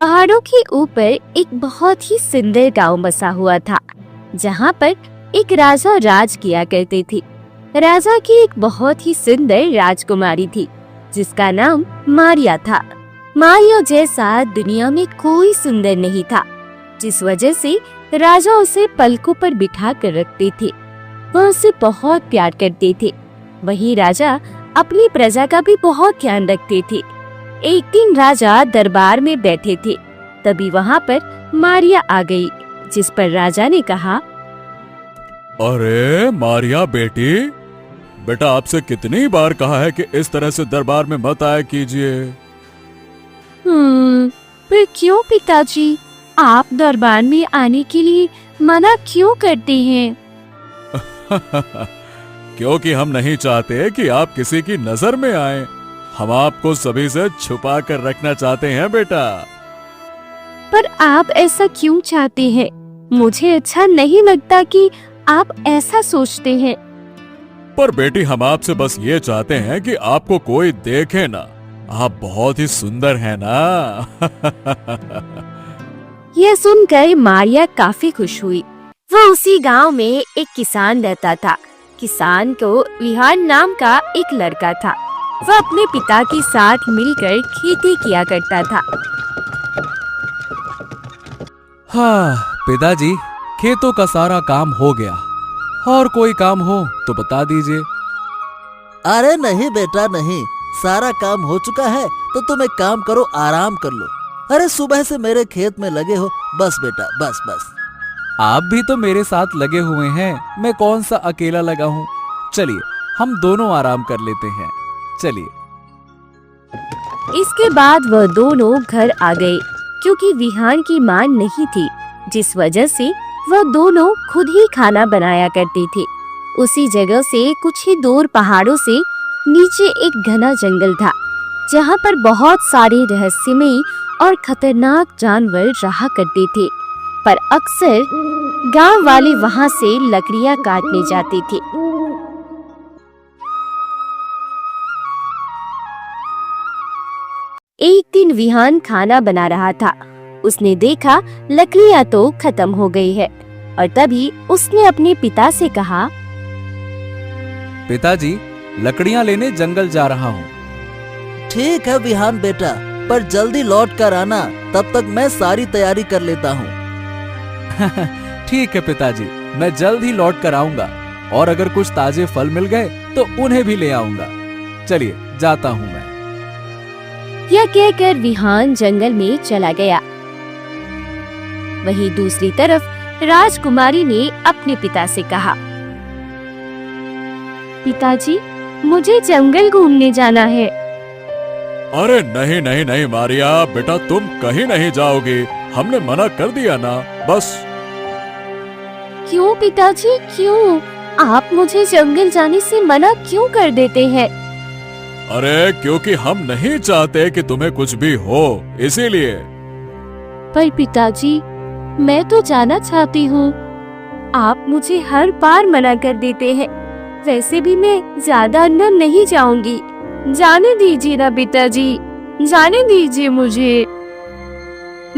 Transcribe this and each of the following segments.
पहाड़ों के ऊपर एक बहुत ही सुंदर गांव बसा हुआ था, जहां पर एक राजा राज किया करते थे। राजा की एक बहुत ही सुंदर राजकुमारी थी, जिसका नाम मारिया था। मारिया जैसा दुनिया में कोई सुंदर नहीं था, जिस वजह से राजा उसे पलकों पर बिठा कर रखते थे। वह उसे बहुत प्यार करते थे। वही राजा अपनी प्रजा का भी बहुत ध्यान रखते थे। एक दिन राजा दरबार में बैठे थे, तभी वहाँ पर मारिया आ गई, जिस पर राजा ने कहा, अरे मारिया बेटी, बेटा आपसे कितनी बार कहा है कि इस तरह से दरबार में मत आया कीजिए। पर क्यों पिताजी, आप दरबार में आने के लिए मना क्यों करते हैं? क्योंकि हम नहीं चाहते कि आप किसी की नजर में आए। हम आपको सभी से छुपा कर रखना चाहते हैं बेटा। पर आप ऐसा क्यों चाहते हैं? मुझे अच्छा नहीं लगता कि आप ऐसा सोचते हैं। पर बेटी हम आपसे बस ये चाहते हैं कि आपको कोई देखे ना। आप बहुत ही सुंदर हैं ना। यह सुनकर मारिया काफी खुश हुई। वह उसी गांव में एक किसान रहता था। किसान को विहान नाम का एक लड़का था। वह अपने पिता के साथ मिलकर खेती किया करता था। हाँ पिताजी, खेतों का सारा काम हो गया। और कोई काम हो तो बता दीजिए। अरे नहीं बेटा नहीं, सारा काम हो चुका है तो तुम एक काम करो, आराम कर लो। अरे सुबह से मेरे खेत में लगे हो, बस बेटा बस बस। आप भी तो मेरे साथ लगे हुए हैं, मैं कौन सा अकेला लगा हूँ। चलिए हम दोनों आराम कर लेते हैं, चलिए। इसके बाद वह दोनों घर आ गए, क्योंकि विहान की मां नहीं थी, जिस वजह से वह दोनों खुद ही खाना बनाया करते थे। उसी जगह से कुछ ही दूर पहाड़ों से नीचे एक घना जंगल था, जहाँ पर बहुत सारे रहस्यमयी और खतरनाक जानवर रहा करते थे। पर अक्सर गांव वाले वहाँ से लकड़ियाँ काटने जाते थे। एक दिन विहान खाना बना रहा था। उसने देखा लकड़ियाँ तो खत्म हो गई है, और तभी उसने अपने पिता से कहा, पिताजी लकड़ियाँ लेने जंगल जा रहा हूँ। ठीक है विहान बेटा, पर जल्दी लौट कर आना, तब तक मैं सारी तैयारी कर लेता हूँ। ठीक है पिताजी, मैं जल्द ही लौट कर आऊंगा, और अगर कुछ ताजे फल मिल गए तो उन्हें भी ले आऊंगा। चलिए जाता हूँ मैं। यह कहकर विहान जंगल में चला गया। वहीं दूसरी तरफ राजकुमारी ने अपने पिता से कहा, पिताजी मुझे जंगल घूमने जाना है। अरे नहीं नहीं नहीं मारिया बेटा, तुम कहीं नहीं जाओगे, हमने मना कर दिया ना, बस। क्यों पिताजी क्यों? आप मुझे जंगल जाने से मना क्यों कर देते हैं? अरे क्योंकि हम नहीं चाहते कि तुम्हें कुछ भी हो, इसीलिए। पर पिताजी मैं तो जाना चाहती हूँ। आप मुझे हर बार मना कर देते हैं। वैसे भी मैं ज्यादा अंदर नहीं जाऊंगी। जाने दीजिए ना पिताजी, जाने दीजिए मुझे।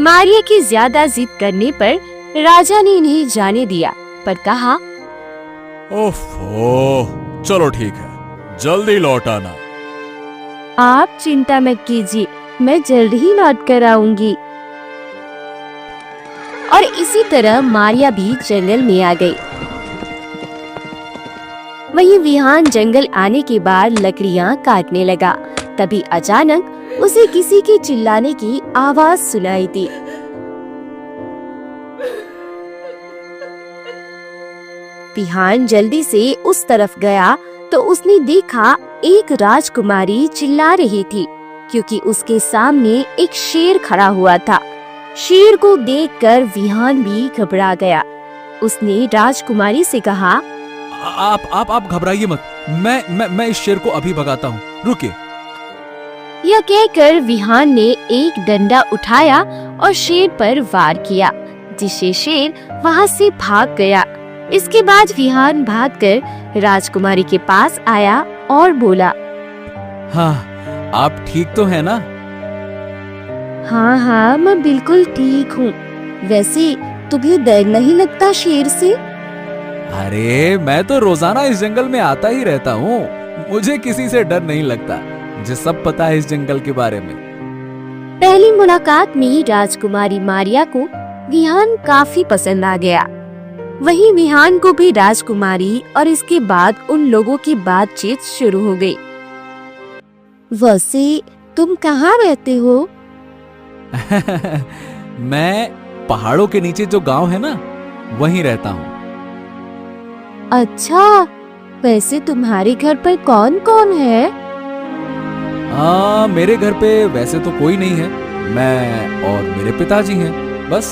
मारिया की ज्यादा जिद करने पर राजा ने इन्हें जाने दिया, पर कहा, ओफो, चलो ठीक है, जल्दी लौट आना। आप चिंता मत कीजिए, मैं जल्द ही लौट कर आऊंगी। और इसी तरह मारिया भी जंगल में आ गई। वही विहान जंगल आने के बाद लकड़ियाँ काटने लगा। तभी अचानक उसे किसी के चिल्लाने की आवाज सुनाई दी। विहान जल्दी से उस तरफ गया तो उसने देखा एक राजकुमारी चिल्ला रही थी, क्योंकि उसके सामने एक शेर खड़ा हुआ था। शेर को देखकर विहान भी घबरा गया। उसने राजकुमारी से कहा, आप घबराइए मत, मैं इस शेर को अभी भगाता हूँ, रुकिए। यह कहकर विहान ने एक डंडा उठाया और शेर पर वार किया, जिससे शेर वहाँ से भाग गया। इसके बाद विहान भागकर राजकुमारी के पास आया और बोला, हाँ आप ठीक तो है ना? हाँ हाँ, मैं बिल्कुल ठीक हूँ। वैसे तुम्हें डर नहीं लगता शेर से? अरे मैं तो रोजाना इस जंगल में आता ही रहता हूँ, मुझे किसी से डर नहीं लगता। मुझे सब पता है इस जंगल के बारे में। पहली मुलाकात में राजकुमारी मारिया को विहान काफी पसंद आ गया। वहीं विहान को भी राजकुमारी और इसके बाद उन लोगों की बातचीत शुरू हो गई। वैसे तुम कहाँ रहते हो? मैं पहाड़ों के नीचे जो गांव है ना, वहीं रहता हूँ। अच्छा, वैसे तुम्हारे घर पर कौन कौन है? मेरे घर पे वैसे तो कोई नहीं है, मैं और मेरे पिताजी हैं, बस।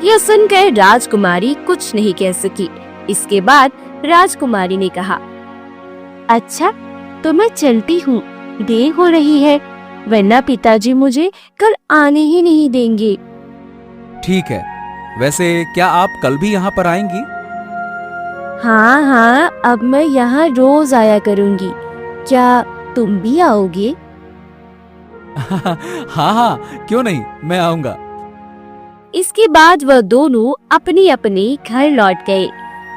यह सुनकर राजकुमारी कुछ नहीं कह सकी। इसके बाद राजकुमारी ने कहा, अच्छा तो मैं चलती हूँ, देर हो रही है, वरना पिताजी मुझे कल आने ही नहीं देंगे। ठीक है, वैसे क्या आप कल भी यहाँ पर आएंगी? हाँ हाँ, अब मैं यहाँ रोज आया करूँगी। क्या तुम भी आओगे? हाँ हाँ, क्यों नहीं, मैं आऊंगा। इसके बाद वह दोनों अपने अपने घर लौट गए।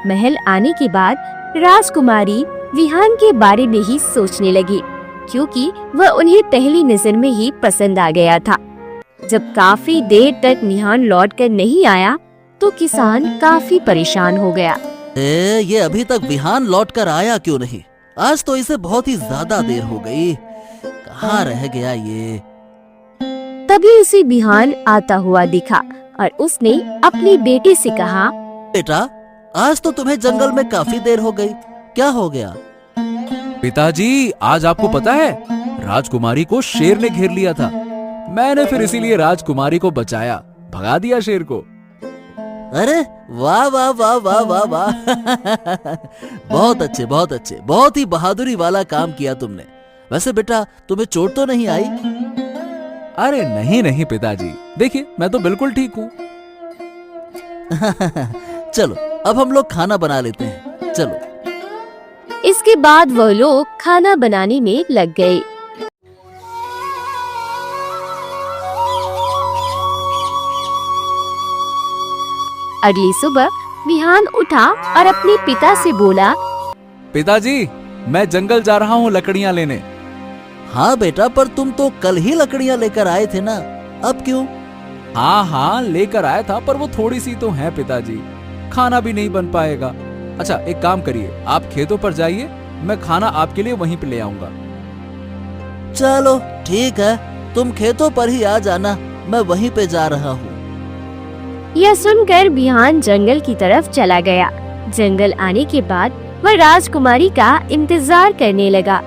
महल आने के बाद राजकुमारी विहान के बारे में ही सोचने लगी, क्योंकि वह उन्हें पहली नजर में ही पसंद आ गया था। जब काफी देर तक विहान लौटकर नहीं आया तो किसान काफी परेशान हो गया। ये अभी तक विहान लौट कर आया क्यों नहीं? आज तो इसे बहुत ही ज्यादा देर हो गई। कहाँ रह गया ये? तभी उसे विहान आता हुआ दिखा और उसने अपनी बेटी से कहा, बेटा, आज तो तुम्हें जंगल में काफी देर हो गई, क्या हो गया? पिताजी, आज आपको पता है, राजकुमारी को शेर ने घेर लिया था। मैंने फिर इसीलिए राजकुमारी को बचाया, भगा दिया शेर को। अरे वाह वाह वाह वाह वाह वाह बहुत अच्छे, बहुत अच्छे, बहुत ही बहादुरी वाला काम किया तुमने। वैसे बेटा, तुम्हें चोट तो नहीं आई? अरे नहीं नहीं पिताजी, देखिए मैं तो बिल्कुल ठीक हूँ। चलो अब हम लोग खाना बना लेते हैं, चलो। इसके बाद वह लोग खाना बनाने में लग गए। अगली सुबह विहान उठा और अपने पिता से बोला, पिताजी, मैं जंगल जा रहा हूँ लकड़ियाँ लेने। हाँ बेटा, पर तुम तो कल ही लकड़ियाँ लेकर आए थे ना, अब क्यों? हाँ हाँ, लेकर आया था, पर वो थोड़ी सी तो है पिताजी, खाना भी नहीं बन पाएगा। अच्छा एक काम करिए, आप खेतों पर जाइए, मैं खाना आपके लिए वहीं पे ले आऊंगा। चलो ठीक है, तुम खेतों पर ही आ जाना, मैं वहीं पे जा रहा हूँ। यह सुनकर विहान जंगल की तरफ चला गया। जंगल आने के बाद वह राजकुमारी का इंतजार करने लगा,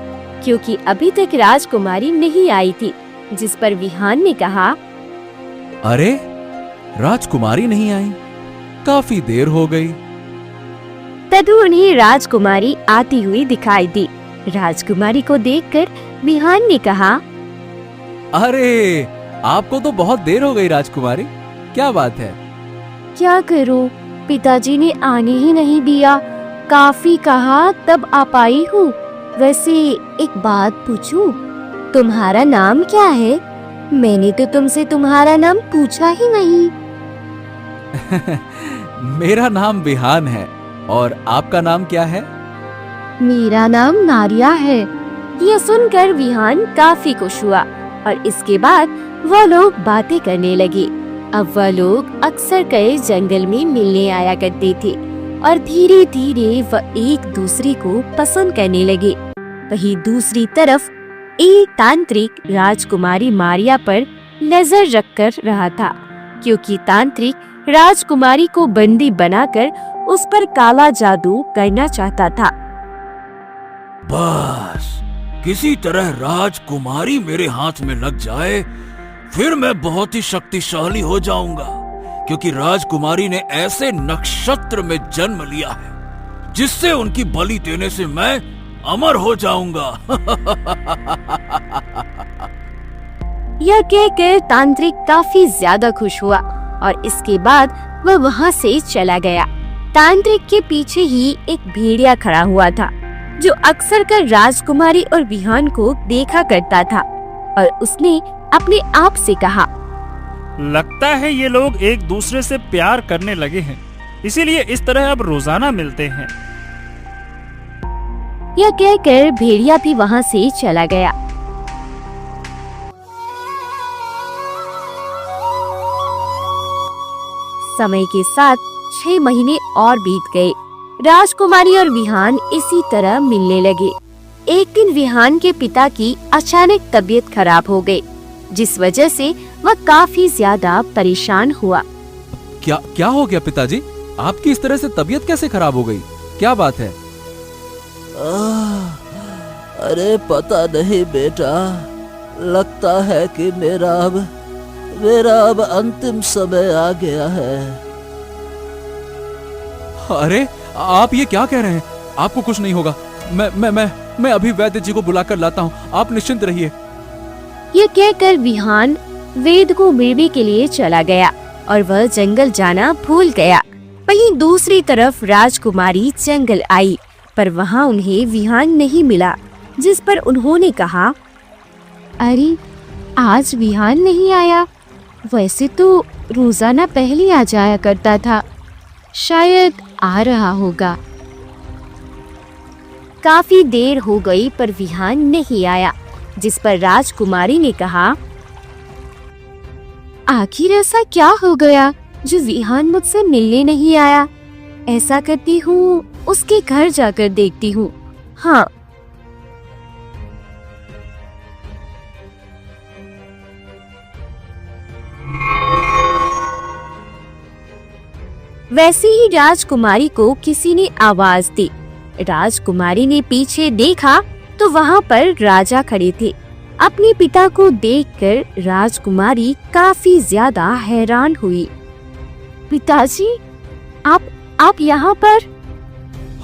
क्योंकि अभी तक राजकुमारी नहीं आई थी। जिस पर विहान ने कहा, अरे राजकुमारी नहीं आई, काफी देर हो गई। तदु उन्हें राजकुमारी आती हुई दिखाई दी। राजकुमारी को देखकर विहान ने कहा, अरे आपको तो बहुत देर हो गई राजकुमारी, क्या बात है? क्या करूं, पिताजी ने आने ही नहीं दिया, काफी कहा तब आ पाई हूँ। वैसे एक बात पूछूं, तुम्हारा नाम क्या है? मैंने तो तुमसे तुम्हारा नाम पूछा ही नहीं। मेरा नाम विहान है, और आपका नाम क्या है? मेरा नाम नारिया है। यह सुनकर विहान काफी खुश हुआ और इसके बाद वह लोग बातें करने लगे। अब वह लोग अक्सर कई जंगल में मिलने आया करते थे और धीरे धीरे वह एक दूसरे को पसंद करने लगे। वहीं दूसरी तरफ एक तांत्रिक राजकुमारी मारिया पर नजर रखकर रहा था, क्योंकि तांत्रिक राजकुमारी को बंदी बनाकर उस पर काला जादू करना चाहता था। बस किसी तरह राजकुमारी मेरे हाथ में लग जाए, फिर मैं बहुत ही शक्तिशाली हो जाऊंगा, क्योंकि राजकुमारी ने ऐसे नक्षत्र में जन्म लिया है जिससे उनकी बलि देने से मैं अमर हो जाऊंगा। यह कहकर तांत्रिक काफी ज्यादा खुश हुआ और इसके बाद वह वहाँ से चला गया। तांत्रिक के पीछे ही एक भेड़िया खड़ा हुआ था, जो अक्सर कर राजकुमारी और विहान को देखा करता था, और उसने अपने आप से कहा, लगता है ये लोग एक दूसरे से प्यार करने लगे हैं, इसीलिए इस तरह अब रोजाना मिलते हैं। यह कहकर भेड़िया भी वहाँ से चला गया। समय के साथ 6 महीने और बीत गए। राजकुमारी और विहान इसी तरह मिलने लगे। एक दिन विहान के पिता की अचानक तबीयत खराब हो गई, जिस वजह से वह काफी ज्यादा परेशान हुआ। क्या हो गया पिताजी? आपकी इस तरह से तबीयत कैसे खराब हो गई? क्या बात है? अरे पता नहीं बेटा, लगता है कि मेरा अब अंतिम समय आ गया है। अरे आप ये क्या कह रहे हैं? आपको कुछ नहीं होगा। मैं अभी वैद्य जी को बुलाकर लाता हूँ, आप निश्चिंत रहिए। यह कहकर विहान वेद को मिलने के लिए चला गया और वह जंगल जाना भूल गया। वहीं दूसरी तरफ राजकुमारी जंगल आई, पर वहाँ उन्हें विहान नहीं मिला, जिस पर उन्होंने कहा, अरे आज विहान नहीं आया। वैसे तो रोजाना पहले आ जाया करता था, शायद आ रहा होगा। काफी देर हो गई पर विहान नहीं आया, जिस पर राजकुमारी ने कहा, आखिर ऐसा क्या हो गया जो विहान मुझसे मिलने नहीं आया? ऐसा करती हूँ, उसके घर जाकर देखती हूँ। हाँ। वैसे ही राजकुमारी को किसी ने आवाज दी। राजकुमारी ने पीछे देखा तो वहाँ पर राजा खड़े थे। अपने पिता को देखकर राजकुमारी काफी ज्यादा हैरान हुई। पिताजी, आप यहाँ पर?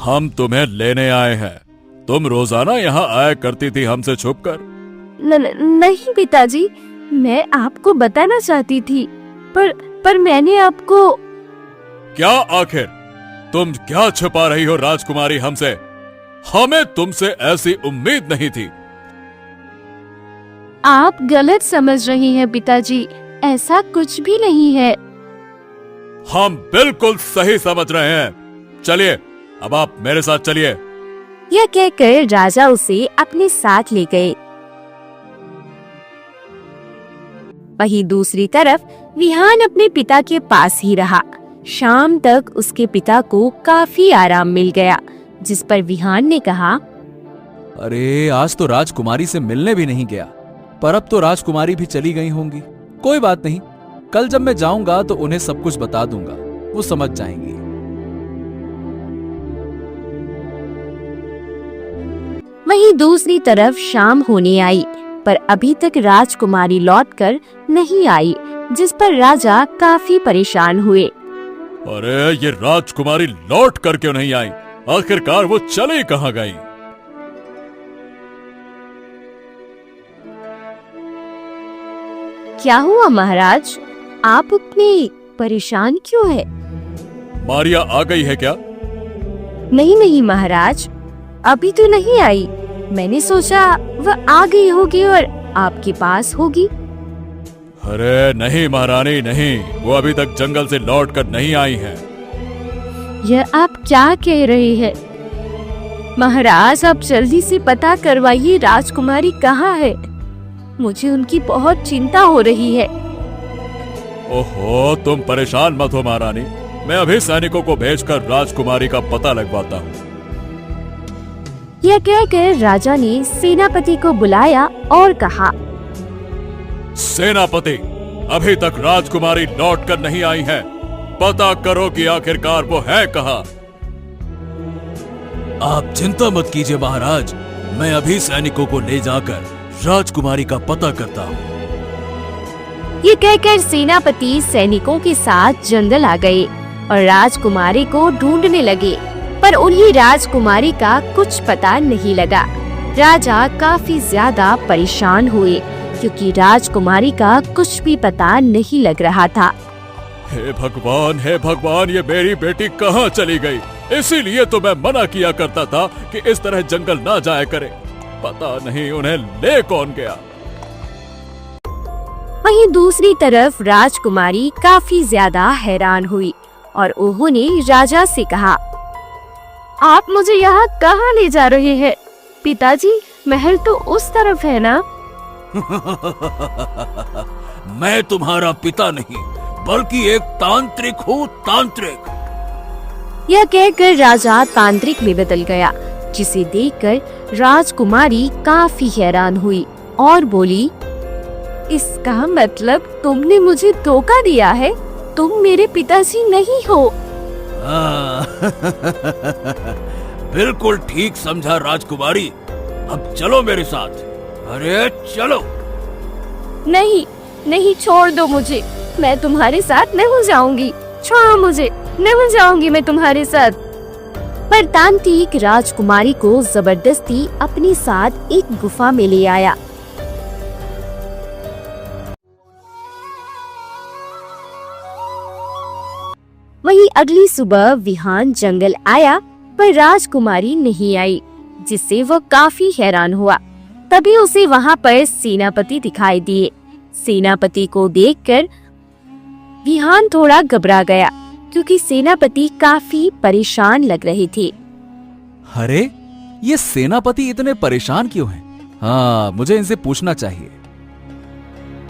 हम तुम्हें लेने आए हैं। तुम रोजाना यहाँ आया करती थी हमसे छुपकर। नहीं पिताजी, मैं आपको बताना चाहती थी, पर मैंने आपको। क्या आखिर तुम क्या छुपा रही हो राजकुमारी हमसे? हमें तुमसे ऐसी उम्मीद नहीं थी। आप गलत समझ रही हैं पिताजी, ऐसा कुछ भी नहीं है। हम बिल्कुल सही समझ रहे हैं। चलिए, अब आप मेरे साथ चलिए। यह कहकर राजा उसे अपने साथ ले गए। वहीं दूसरी तरफ विहान अपने पिता के पास ही रहा। शाम तक उसके पिता को काफी आराम मिल गया, जिस पर विहान ने कहा, अरे आज तो राजकुमारी से मिलने भी नहीं गया, पर अब तो राजकुमारी भी चली गई होंगी। कोई बात नहीं, कल जब मैं जाऊंगा तो उन्हें सब कुछ बता दूंगा, वो समझ जाएंगी। वहीं दूसरी तरफ शाम होने आई, पर अभी तक राजकुमारी लौटकर नहीं आई, जिस पर राजा काफी परेशान हुए। अरे ये राजकुमारी लौट कर क्यों नहीं आई? आखिरकार वो चली कहाँ गई? क्या हुआ महाराज? आप इतने परेशान क्यों है? मारिया आ गई है क्या? नहीं महाराज, अभी तो नहीं आई। मैंने सोचा वह आ गई होगी और आपके पास होगी। अरे नहीं महारानी नहीं, वो अभी तक जंगल से लौटकर नहीं आई है। यह आप क्या कह रहे हैं? महाराज, आप जल्दी से पता करवाइए राजकुमारी कहाँ है। मुझे उनकी बहुत चिंता हो रही है। ओहो, तुम परेशान मत हो महारानी, मैं अभी सैनिकों को भेजकर राजकुमारी का पता लगवाता हूँ। यह कहकर राजा ने सेनापति को बुलाया और कहा, सेनापति, अभी तक राजकुमारी लौटकर नहीं आई है। पता करो कि आखिरकार वो है कहाँ। आप चिंता मत कीजिए महाराज, मैं अभी सैनिकों को ले जाकर राजकुमारी का पता करता हूँ। ये कहकर सेनापति सैनिकों के साथ जंगल आ गए और राजकुमारी को ढूंढने लगे, पर उन्हें राजकुमारी का कुछ पता नहीं लगा। राजा काफी ज्यादा परेशान हुए, क्योंकि राजकुमारी का कुछ भी पता नहीं लग रहा था। हे भगवान, ये मेरी बेटी कहाँ चली गई? इसीलिए तो मैं मना किया करता था कि इस तरह जंगल ना जाया करे। पता नहीं उन्हें ले कौन गया। वहीं दूसरी तरफ राजकुमारी काफी ज्यादा हैरान हुई और उन्होंने राजा से कहा, आप मुझे यहाँ कहाँ ले जा रहे हैं? पिताजी, महल तो उस तरफ है ना? मैं तुम्हारा पिता नहीं बल्कि एक तांत्रिक हूँ, तांत्रिक। यह कहकर राजा तांत्रिक में बदल गया, जिसे देखकर राजकुमारी काफी हैरान हुई और बोली, इसका मतलब तुमने मुझे धोखा दिया है? तुम मेरे पिताजी नहीं हो। बिल्कुल ठीक समझा राजकुमारी। अब चलो मेरे साथ। अरे चलो। नहीं नहीं, छोड़ दो मुझे, मैं तुम्हारे साथ नहीं जाऊंगी। छोड़ो मुझे, नहीं जाऊंगी मैं तुम्हारे साथ। पर तांत्रिक राजकुमारी को जबरदस्ती अपने साथ एक गुफा में ले आया। वहीं अगली सुबह विहान जंगल आया पर राजकुमारी नहीं आई, जिससे वह काफी हैरान हुआ। तभी उसे वहां पर सेनापति दिखाई दिए। सेनापति को देखकर विहान थोड़ा घबरा गया, क्योंकि सेनापति काफी परेशान लग रहे थे। अरे, ये सेनापति इतने परेशान क्यों हैं? हाँ, मुझे इनसे पूछना चाहिए।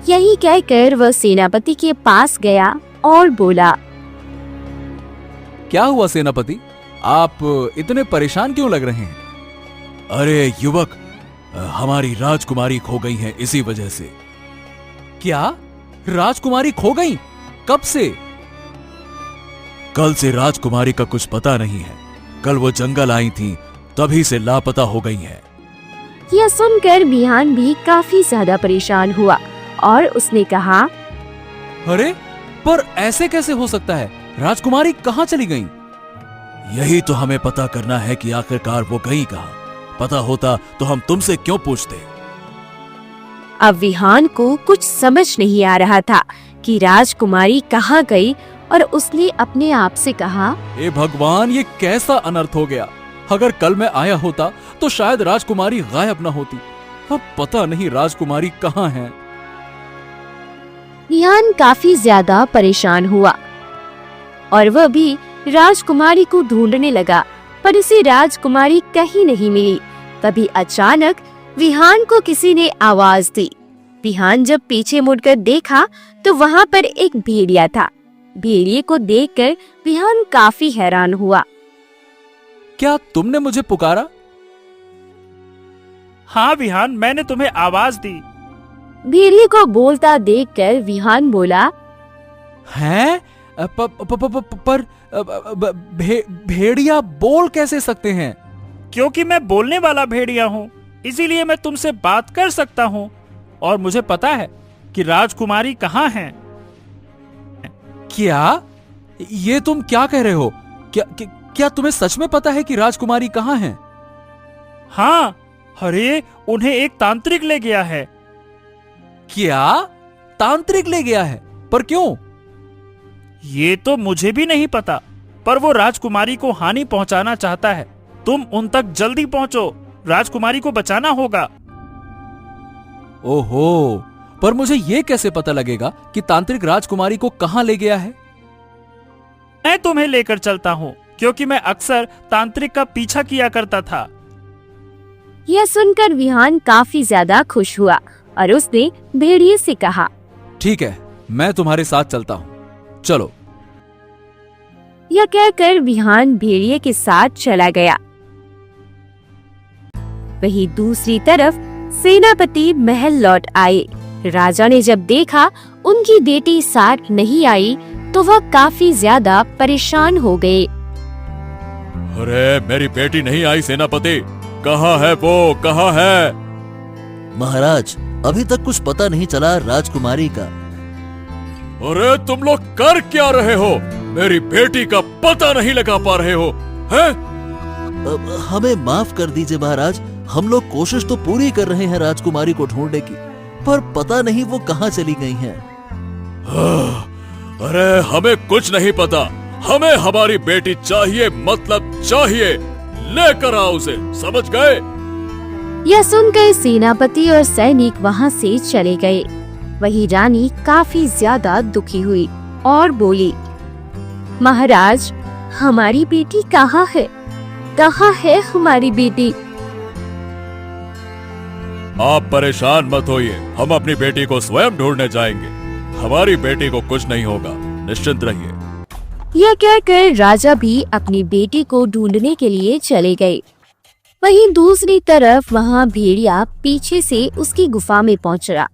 यही कहकर वह सेनापति के पास गया और बोला, क्या हुआ सेनापति? आप इतने परेशान क्यों लग रहे हैं? अरे युवक, हमारी राजकुमारी खो गई है, इसी वजह से। क्या? राजकुमारी खो गई? कब से? कल से राजकुमारी का कुछ पता नहीं है। कल वो जंगल आई थी, तभी से लापता हो गई है। यह सुनकर विहान भी काफी ज्यादा परेशान हुआ और उसने कहा, अरे, पर ऐसे कैसे हो सकता है? राजकुमारी कहाँ चली गईं? यही तो हमें पता करना है कि आखिरकार वो गई कहाँ। पता होता तो हम तुमसे क्यों पूछते। अब विहान को कुछ समझ नहीं आ रहा था कि राजकुमारी कहाँ गई और उसने अपने आप से कहा, हे भगवान, ये कैसा अनर्थ हो गया। अगर कल मैं आया होता तो शायद राजकुमारी गायब न होती। अब पता नहीं राजकुमारी कहाँ है। विहान काफी ज्यादा परेशान हुआ और वह भी राजकुमारी को ढूंढने लगा, पर उसे राजकुमारी कहीं नहीं मिली। तभी अचानक विहान को किसी ने आवाज दी। विहान जब पीछे मुड़कर देखा तो वहाँ पर एक भेड़िया था। भेड़िए को देखकर विहान काफी हैरान हुआ। क्या तुमने मुझे पुकारा? हाँ विहान, मैंने तुम्हें आवाज दी। भेड़िए को बोलता देखकर विहान बोला, हैं? पर भेड़िया बोल कैसे सकते हैं? क्योंकि मैं बोलने वाला भेड़िया हूँ, इसीलिए मैं तुमसे बात कर सकता हूँ और मुझे पता है कि राजकुमारी कहाँ है। क्या? ये तुम क्या कह रहे हो? क्या तुम्हें सच में पता है कि राजकुमारी कहाँ है? हाँ, अरे उन्हें एक तांत्रिक ले गया है। क्या? तांत्रिक ले गया है? पर क्यों? ये तो मुझे भी नहीं पता, पर वो राजकुमारी को हानि पहुंचाना चाहता है। तुम उन तक जल्दी पहुंचो, राजकुमारी को बचाना होगा। ओहो, पर मुझे ये कैसे पता लगेगा कि तांत्रिक राजकुमारी को कहाँ ले गया है? मैं तुम्हें लेकर चलता हूँ, क्योंकि मैं अक्सर तांत्रिक का पीछा किया करता था। यह सुनकर विहान काफी ज्यादा खुश हुआ और उसने भेड़िए से कहा, ठीक है, मैं तुम्हारे साथ चलता हूँ, चलो। यह कहकर विहान भेड़िए के साथ चला गया। वहीं दूसरी तरफ सेनापति महल लौट आए। राजा ने जब देखा उनकी बेटी साथ नहीं आई तो वह काफी ज्यादा परेशान हो गए। अरे मेरी बेटी नहीं आई सेनापति, कहाँ है वो, कहाँ है? महाराज, अभी तक कुछ पता नहीं चला राजकुमारी का। अरे तुम लोग कर क्या रहे हो? मेरी बेटी का पता नहीं लगा पा रहे हो, हैं? हमें माफ कर दीजिए महाराज, हम लोग कोशिश तो पूरी कर रहे हैं राजकुमारी को ढूंढने की, पर पता नहीं वो कहाँ चली गई हैं। अरे हमें कुछ नहीं पता, हमें हमारी बेटी चाहिए, मतलब चाहिए। लेकर आओ उसे, समझ गए? यह सुनकर सेनापति और सैनिक वहां से चले गए। वही रानी काफी ज्यादा दुखी हुई और बोली, महाराज, हमारी बेटी कहाँ है? कहाँ है हमारी बेटी? आप परेशान मत होइए, हम अपनी बेटी को स्वयं ढूंढने जाएंगे। हमारी बेटी को कुछ नहीं होगा, निश्चिंत रहिए। यह कहकर राजा भी अपनी बेटी को ढूंढने के लिए चले गए। वहीं दूसरी तरफ वहाँ भेड़िया पीछे से उसकी गुफा में पहुंचा।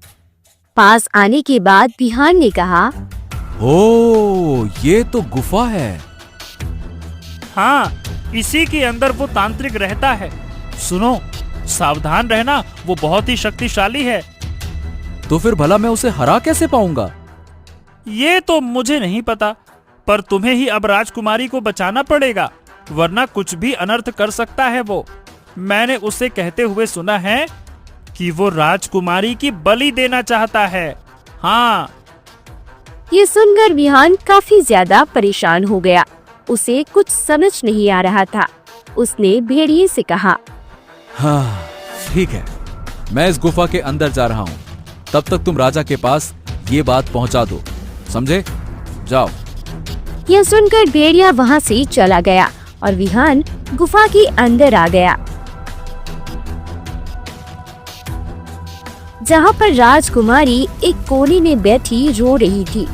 पास आने के बाद बिहान ने कहा, ओ, ये तो गुफा है। हाँ, इसी के अंदर वो तांत्रिक रहता है। सुनो, सावधान रहना, वो बहुत ही शक्तिशाली है। तो फिर भला मैं उसे हरा कैसे पाऊंगा? ये तो मुझे नहीं पता, पर तुम्हें ही अब राजकुमारी को बचाना पड़ेगा, वरना कुछ भी अनर्थ कर सकता है वो। मैंने उसे कहते हुए सुना है कि वो राजकुमारी की बलि देना चाहता है। हाँ। ये सुनकर बिहान काफी ज्यादा परेशान हो गया। उसे कुछ समझ नहीं आ रहा था। उसने भेड़िए से कहा, हाँ, ठीक है, मैं इस गुफा के अंदर जा रहा हूँ। तब तक तुम राजा के पास ये बात पहुँचा दो, समझे? जाओ। यह सुनकर भेड़िया वहाँ से चला गया और विहान गुफा के अंदर आ गया, जहाँ पर राजकुमारी एक कोने में बैठी रो रही थी।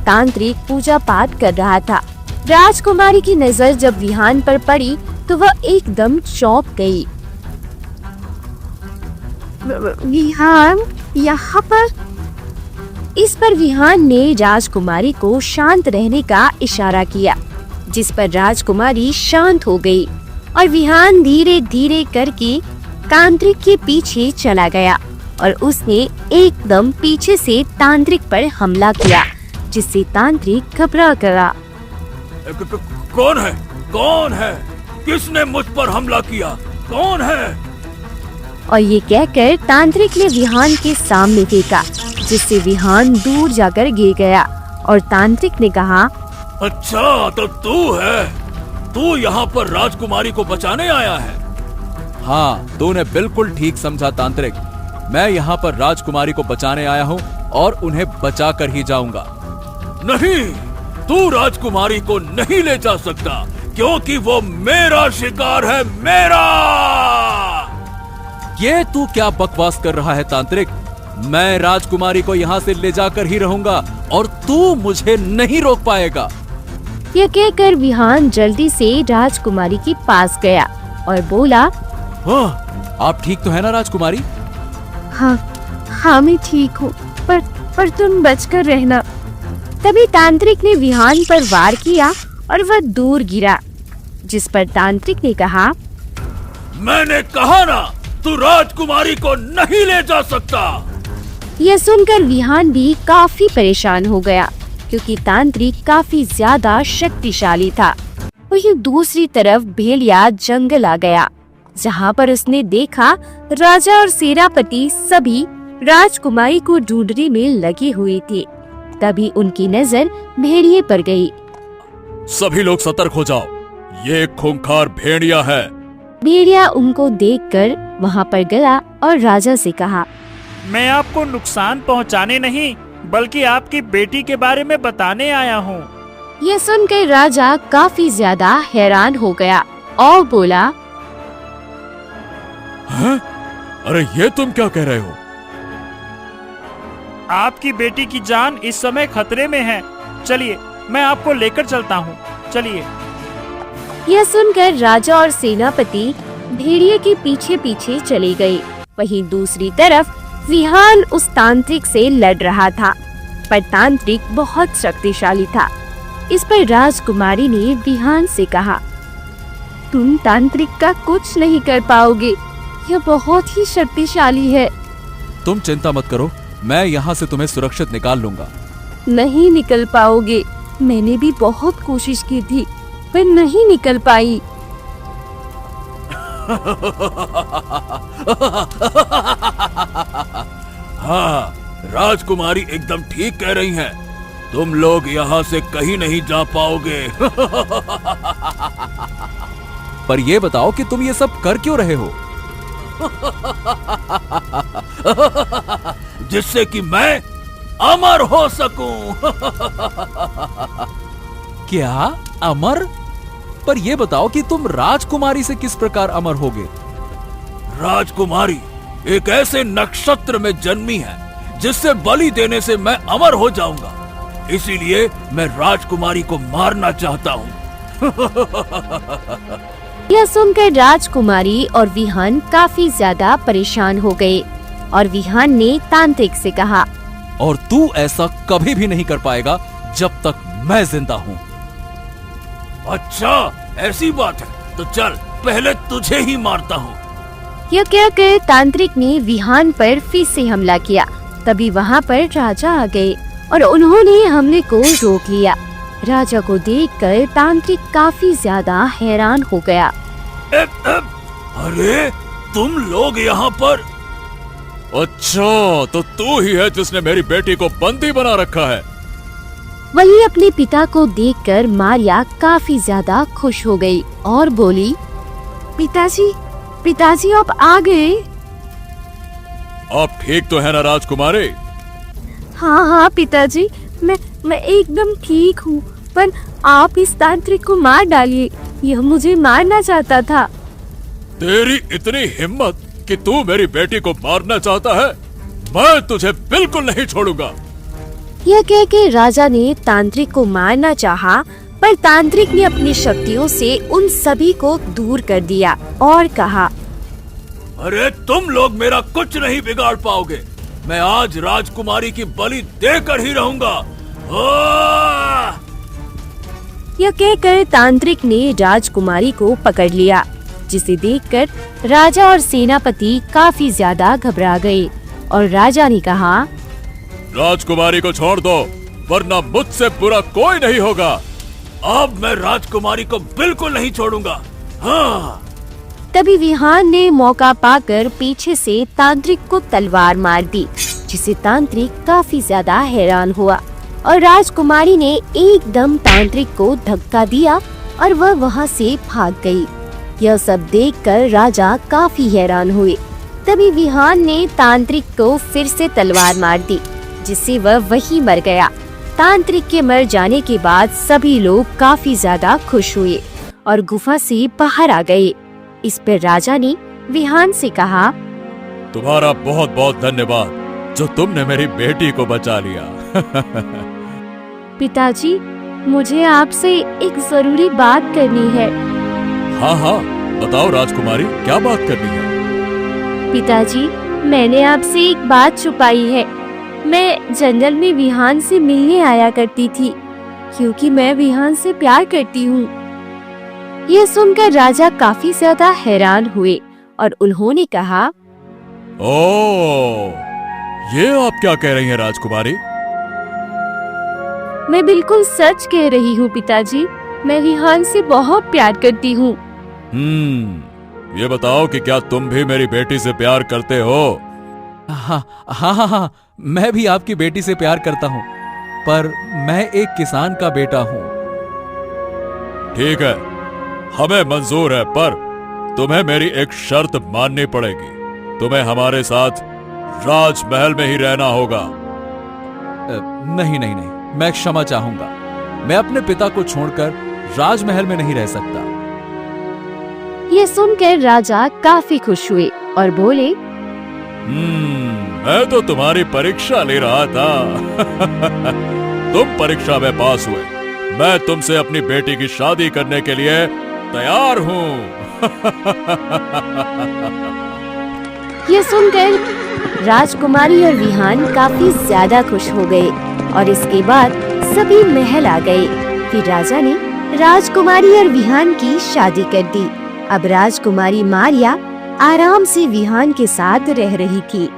तांत्रिक पूजा पाठ कर रहा था। राजकुमारी की नजर जब विहान पर पड़ी तो वह एकदम चौंक गई। विहान यहाँ पर? इस पर विहान ने राजकुमारी को शांत रहने का इशारा किया, जिस पर राजकुमारी शांत हो गई और विहान धीरे धीरे करके तांत्रिक के पीछे चला गया और उसने एकदम पीछे से तांत्रिक पर हमला किया, जिससे तांत्रिक घबरा गया। कौन है? कौन है? किसने मुझ पर हमला किया? कौन है? और ये कहकर तांत्रिक ने विहान के सामने फेंका, जिससे विहान दूर जाकर गिर गया। और तांत्रिक ने कहा, अच्छा, तो तू है? तू यहाँ पर राजकुमारी को बचाने आया है? हाँ, तूने बिल्कुल ठीक समझा तांत्रिक। मैं यहाँ पर राजकुमारी को बचाने आया हूँ और उन्हें बचा कर ही जाऊंगा। नहीं, तू राजकुमारी को नहीं ले जा सकता, क्योंकि वो मेरा शिकार है, मेरा। ये तू क्या बकवास कर रहा है तांत्रिक? मैं राजकुमारी को यहाँ से ले जाकर ही रहूंगा और तू मुझे नहीं रोक पाएगा। यह कहकर विहान जल्दी से राजकुमारी के पास गया और बोला, हाँ, आप ठीक तो है ना राजकुमारी? हाँ, मैं ठीक हूँ, पर तुम बचकर रहना। तभी तांत्रिक ने विहान पर वार किया और वह दूर गिरा, जिस पर तांत्रिक ने कहा, मैंने कहा ना, तू राजकुमारी को नहीं ले जा सकता। यह सुनकर विहान भी काफी परेशान हो गया, क्योंकि तांत्रिक काफी ज्यादा शक्तिशाली था। वहीं दूसरी तरफ भेड़िया जंगल आ गया, जहाँ पर उसने देखा राजा और सेनापति सभी राजकुमारी को ढूंढने में लगी हुई थी। तभी उनकी नजर भेड़िए पर गई। सभी लोग सतर्क हो जाओ, ये एक खूंखार भेड़िया है। भेड़िया उनको देखकर वहाँ पर गया और राजा से कहा, मैं आपको नुकसान पहुंचाने नहीं, बल्कि आपकी बेटी के बारे में बताने आया हूँ। यह सुनकर राजा काफी ज्यादा हैरान हो गया और बोला, हैं? अरे ये तुम क्या कह रहे हो? आपकी बेटी की जान इस समय खतरे में है। चलिए, मैं आपको लेकर चलता हूँ, चलिए। यह सुनकर राजा और सेनापति भेड़िए के पीछे पीछे चले गए। वहीं दूसरी तरफ विहान उस तांत्रिक से लड़ रहा था, पर तांत्रिक बहुत शक्तिशाली था। इस पर राजकुमारी ने विहान से कहा, तुम तांत्रिक का कुछ नहीं कर पाओगे, यह बहुत ही शक्तिशाली है। तुम चिंता मत करो, मैं यहाँ से तुम्हें सुरक्षित निकाल लूंगा। नहीं निकल पाओगे, मैंने भी बहुत कोशिश की थी, पर नहीं निकल पाई। हाँ, राजकुमारी एकदम ठीक कह रही हैं। तुम लोग यहाँ से कहीं नहीं जा पाओगे। पर ये बताओ कि तुम ये सब कर क्यों रहे हो? जिससे कि मैं अमर हो सकूं। क्या अमर? पर ये बताओ कि तुम राजकुमारी से किस प्रकार अमर होगे? राजकुमारी एक ऐसे नक्षत्र में जन्मी है जिससे बलि देने से मैं अमर हो जाऊंगा, इसीलिए मैं राजकुमारी को मारना चाहता हूँ। यह सुनकर राजकुमारी और विहान काफी ज्यादा परेशान हो गए और विहान ने तांत्रिक से कहा, और तू ऐसा कभी भी नहीं कर पाएगा जब तक मैं जिंदा हूँ। अच्छा ऐसी बात है, तो चल पहले तुझे ही मारता हूँ। यह कहकर तांत्रिक ने विहान पर फिर से हमला किया। तभी वहाँ पर राजा आ गए और उन्होंने हमले को रोक लिया। राजा को देखकर तांत्रिक काफी ज्यादा हैरान हो गया। अरे तुम लोग यहाँ पर? अच्छा, तो तू ही है जिसने मेरी बेटी को बंदी बना रखा है। वही अपने पिता को देखकर मारिया काफी ज्यादा खुश हो गई और बोली, पिताजी आप आ गए। आप ठीक तो है ना राजकुमारी? हाँ पिताजी, मैं एकदम ठीक हूँ, पर आप इस तांत्रिक को मार डालिए, यह मुझे मारना चाहता था। तेरी इतनी हिम्मत कि तू मेरी बेटी को मारना चाहता है? मैं तुझे बिल्कुल नहीं छोड़ूंगा। यह कह के राजा ने तांत्रिक को मारना चाहा, पर तांत्रिक ने अपनी शक्तियों से उन सभी को दूर कर दिया और कहा, अरे तुम लोग मेरा कुछ नहीं बिगाड़ पाओगे, मैं आज राजकुमारी की बलि देकर ही रहूंगा। यह कहकर तांत्रिक ने राजकुमारी को पकड़ लिया, जिसे देखकर राजा और सेनापति काफी ज्यादा घबरा गए और राजा ने कहा, राजकुमारी को छोड़ दो, वरना मुझसे बुरा कोई नहीं होगा। अब मैं राजकुमारी को बिल्कुल नहीं छोड़ूंगा। हाँ। तभी विहान ने मौका पाकर पीछे से तांत्रिक को तलवार मार दी, जिसे तांत्रिक काफी ज्यादा हैरान हुआ और राजकुमारी ने एकदम तांत्रिक को धक्का दिया और वह वहां से भाग गई। यह सब देखकर राजा काफी हैरान हुए। तभी विहान ने तांत्रिक को फिर से तलवार मार दी, जिससे वह वहीं मर गया। तांत्रिक के मर जाने के बाद सभी लोग काफी ज्यादा खुश हुए और गुफा से बाहर आ गए। इस पर राजा ने विहान से कहा, तुम्हारा बहुत बहुत धन्यवाद जो तुमने मेरी बेटी को बचा लिया। पिताजी, मुझे आपसे एक जरूरी बात करनी है। हाँ, बताओ राजकुमारी, क्या बात करनी है? पिताजी, मैंने आपसे एक बात छुपाई है। मैं जंगल में विहान से मिलने आया करती थी, क्योंकि मैं विहान से प्यार करती हूँ। यह सुनकर राजा काफी ज्यादा हैरान हुए और उन्होंने कहा, ओह, ये आप क्या कह रही हैं राजकुमारी? मैं बिल्कुल सच कह रही हूँ पिताजी, मैं विहान से बहुत प्यार करती हूँ। ये बताओ कि क्या तुम भी मेरी बेटी से प्यार करते हो? हाँ, मैं भी आपकी बेटी से प्यार करता हूँ, पर मैं एक किसान का बेटा हूँ। ठीक है, हमें मंजूर है, पर तुम्हें मेरी एक शर्त माननी पड़ेगी। तुम्हें हमारे साथ राजमहल में ही रहना होगा। नहीं, मैं क्षमा चाहूंगा। मैं अपने पिता को छोड़कर राजमहल में नहीं रह सकता। यह सुनकर राजा काफी खुश हुए और बोले, मैं तो तुम्हारी परीक्षा ले रहा था। तुम परीक्षा में पास हुए। मैं तुमसे अपनी बेटी की शादी करने के लिए तैयार हूँ। यह सुनकर राजकुमारी और विहान काफी ज्यादा खुश हो गए और इसके बाद सभी महल आ गए। फिर राजा ने राजकुमारी और विहान की शादी कर दी। अब राजकुमारी मारिया आराम से विहान के साथ रह रही थी।